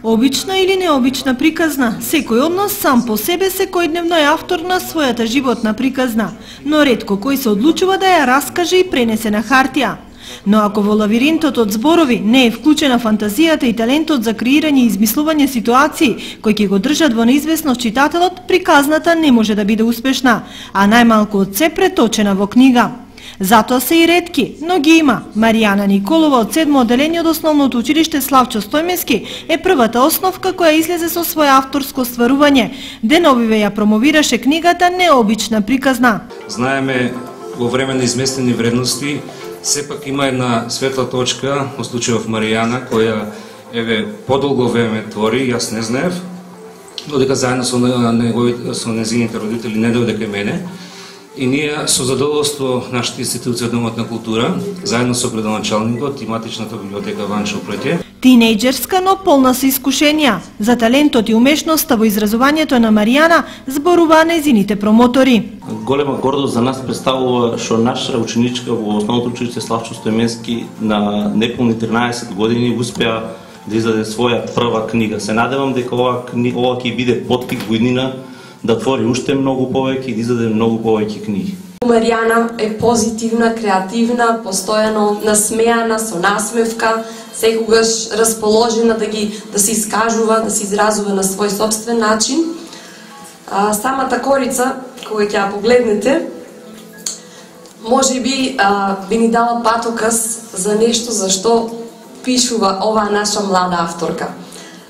Обична или необична приказна, секој од нас сам по себе секојдневно е автор на својата животна приказна, но ретко кој се одлучува да ја раскаже и пренесе на хартија. Но ако во лавиринтот од зборови не е вклучена фантазијата и талентот за креирање и измислување ситуации кои ќе го држат во неизвестност читателот, приказната не може да биде успешна, а најмалку од се преточена во книга. Затоа се и ретки, но ги има. Маријана Николова од 7 одделение од Основното училиште Славчо Стојмески е првата основка која излезе со свое авторско стварување. Деновиве ја промовираше книгата Необична приказна. Знаеме во време на изместени вредности сепак има една светла точка, во случајов Маријана, која подолго време твори, јас не знаев, додека заедно со незините родители не дојде кај мене. И ние со задоволство нашата институција Домот на култура, заедно со градоначалникот и матичната библиотека Ванчо Плете. Тинејџерска, но полна со искушенија. За талентот и умешноста во изразувањето на Маријана зборуваа нејзините промотори. Голема гордост за нас представува што наша ученичка во Основното училиште Славчо Стојмески на неполни 13 години успеа да издаде своја прва книга. Се надевам дека ова ќе биде поттик во иднина да твори уште многу повеќе и да издаде многу повеќе книги. Маријана е позитивна, креативна, постојано насмеана, со насмевка, секогаш расположена да се искажува, да се изразува на свој сопствен начин. Самата корица, кога ќе ја погледнете, можеби би ни дала патоказ за нешто за што пишува оваа наша млада авторка.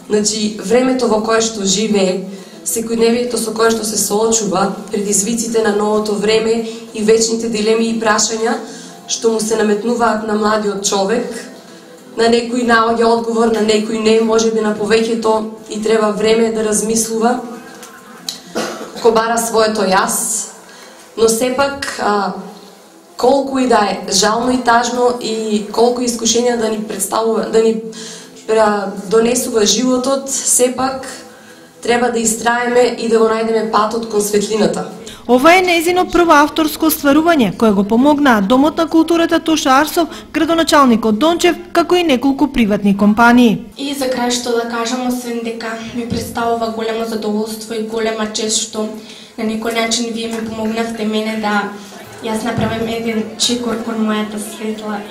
Значи, времето во кое што живее, секојдневието со кое што се соочува, предизвиците на новото време и вечните дилеми и прашања што му се наметнуваат на младиот човек, на некој наоѓа одговор, на некој не, можеби на повеќето и треба време да размислува, кобара своето јас, но сепак колку и да е жално и тажно и колку искушенија да ни представува, да ни донесува животот, сепак треба да истраеме и да го најдеме патот кон светлината. Ова е нејзино прво авторско стварување, кое го помогнаа Домот на културата Тоша Арсов, градоначалникот Дончев, како и неколку приватни компании. И за крај што да кажам, освен дека ми представува големо задоволство и голема чест што на некој начин вие ми помогнавте мене да јас направам еден чекор кон мојата светла.